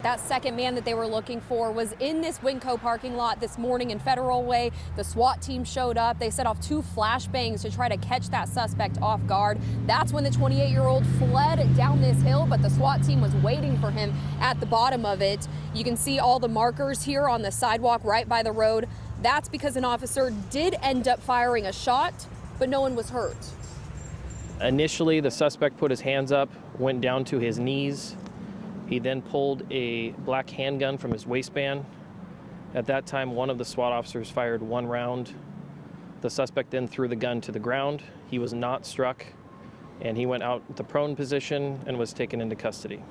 That second man that they were looking for was in this Winco parking lot this morning in Federal Way. The SWAT team showed up. They set off 2 flashbangs to try to catch that suspect off guard. That's when the 28-year-old fled down this hill, but the SWAT team was waiting for him at the bottom of it. You can see all the markers here on the sidewalk right by the road. That's because an officer did end up firing a shot, but no one was hurt. Initially, the suspect put his hands up, went down to his knees. He then pulled a black handgun from his waistband. At that time, one of the SWAT officers fired 1 round. The suspect then threw the gun to the ground. He was not struck, and he went out the prone position and was taken into custody.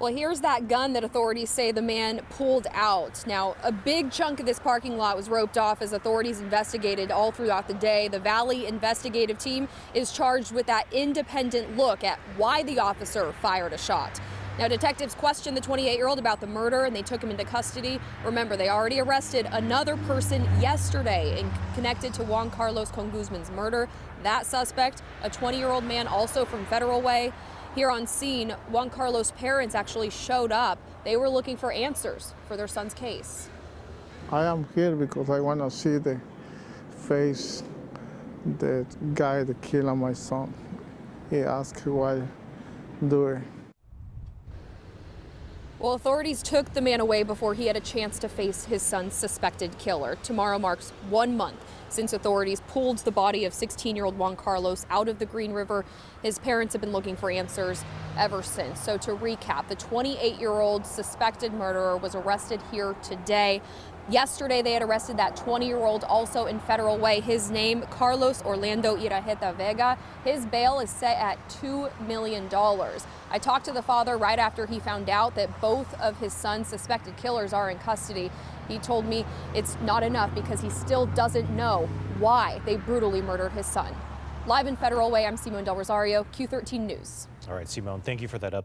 Well, here's that gun that authorities say the man pulled out. Now, a big chunk of this parking lot was roped off as authorities investigated all throughout the day. The Valley investigative team is charged with that independent look at why the officer fired a shot. Now, detectives questioned the 28-year-old about the murder, and they took him into custody. Remember, they already arrested another person yesterday connected to Juan Carlos Conguzman's murder. That suspect, a 20-year-old man also from Federal Way. Here on scene, Juan Carlos' parents actually showed up. They were looking for answers for their son's case. I am here because I want to see the face, the guy that killed my son. He asked why do it. Well, authorities took the man away before he had a chance to face his son's suspected killer. Tomorrow marks 1 month since authorities pulled the body of 16-year-old Juan Carlos out of the Green River. His parents have been looking for answers ever since. So to recap, the 28-year-old suspected murderer was arrested here today. Yesterday, they had arrested that 20-year-old also in Federal Way. His name, Carlos Orlando Iraheta Vega. His bail is set at $2 million. I talked to the father right after he found out that both of his son's suspected killers are in custody. He told me it's not enough because he still doesn't know why they brutally murdered his son. Live in Federal Way, I'm Simone Del Rosario, Q13 News. All right, Simone, thank you for that update.